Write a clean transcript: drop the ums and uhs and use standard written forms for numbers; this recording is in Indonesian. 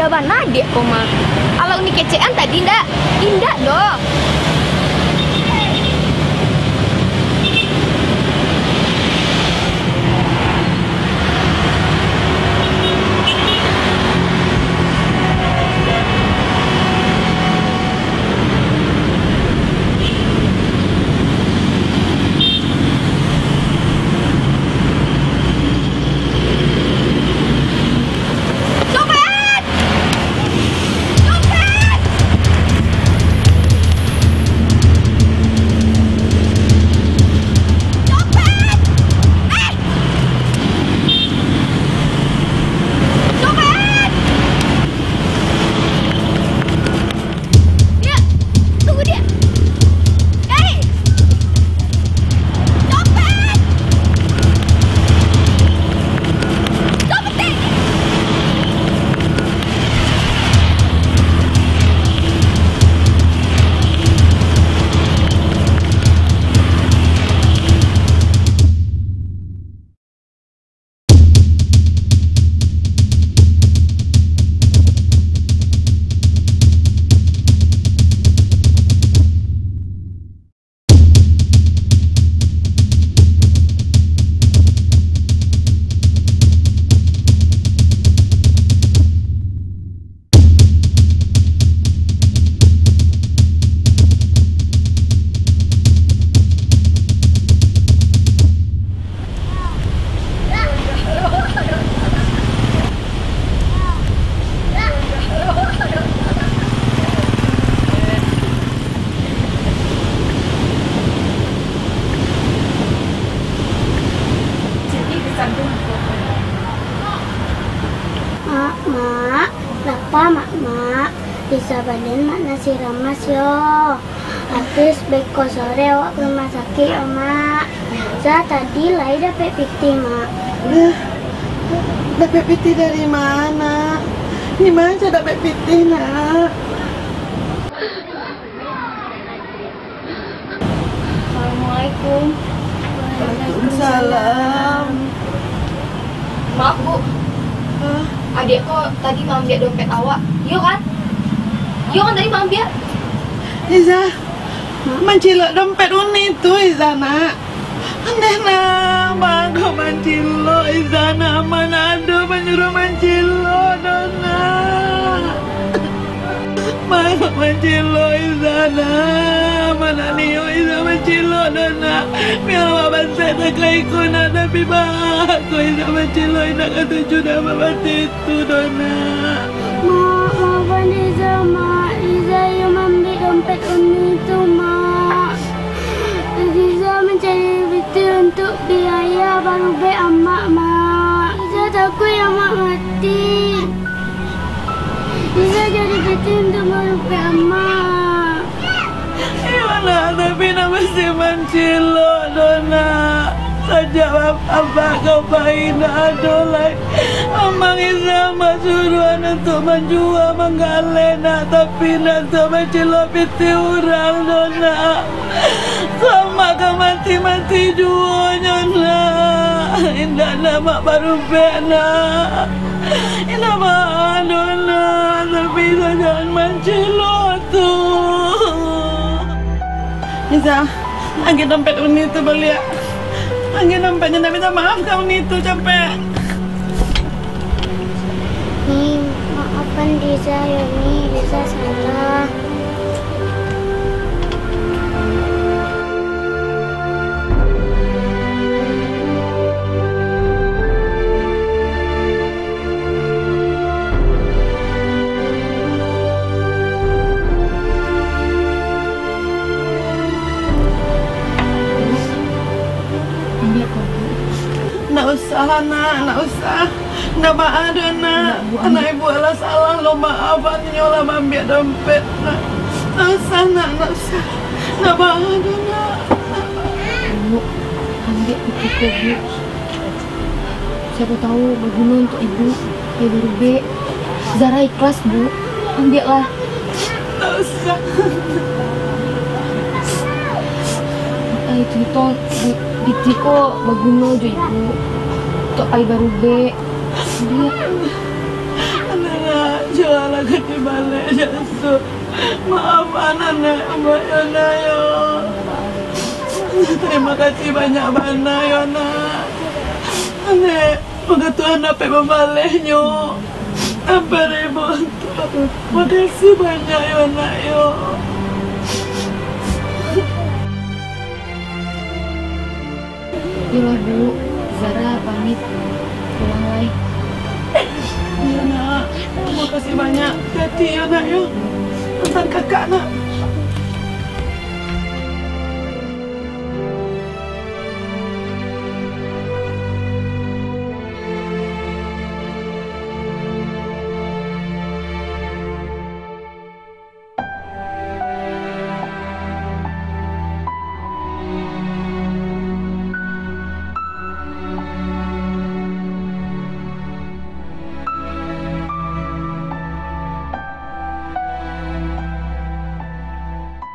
jawaban adik kok mah. Kalau ini kecean tadi indah doh. Mak, kenapa mak bisa badan mak nasi ramas yo. Habis beko sore awak ke rumah sakit yo mak. Saya tadi lai dapat PT mak. Dapat PT dari mana? Di mana saya dapat PT nak? Assalamualaikum. Waalaikumsalam. Maaf bu, adik kok tadi mau ambil dompet awak? Yo kan? Yo kan tadi mau ambil? Iza, mancilok dompet uni tu Iza nak. Andai nak, bangga mancilok Iza nak. Mana ada menyuruh mancilok dona. Bangga mancilok Iza nak. Mana niyo Iza mancilok dona. Biar bapak saya tak kaiku nak. Tapi bahaku Iza mancilok. Nak ketujuh dah bapak itu dona. Maafan Iza mak. Iza yang ambil dompet uni tu mak. Iza mencari PT untuk biaya baru beg amak mak. Iza takut yang mak mati. Iza jadi PT untuk baru beg amak. Iyalah, tapi nak mesti mancilok dona. Sejak apa kau bayi nak adolai. Amang Iza mak suruh untuk menjual menggale nak. Tapi nak untuk mancilok PT orang dona. Sama kau mati-mati jua nyona. Indah nama baru bek nak. Indah mak dona. Tapi Iza jangan mancilok tu. Iza, angin dompet uni tu balik. Angin dompetnya tak minta maaf kau ni tu capek. Ni, maafkan Iza ya ni. Iza salah. Nak usah nak, nak usah. Nak maaf nak. Anak ibu adalah salah lo maafan nyolah ambil dompet nak. Nak usah nak, nak usah. Nak maaf nak. Bu, ambil itu ke bu. Siapa tahu berguna untuk ibu. Ya baru B. Zara ikhlas bu. Ambillah. Tak usah. Itu di kok berguna je ibu. Untuk air baru B. Dia. Anak, Jualan di balik jatuh. Maaf anak Mbak Yona yo. Terima kasih banyak Bana Yona. Nek, moga Tuhan dapat membalehnya. Sampai ribu. Makasih banyak Yona yo. Yolah Bu, Zara pamit pulang lagi. Iya nak, terima kasih banyak. Hati ya nak yo. Tentang kakak nak.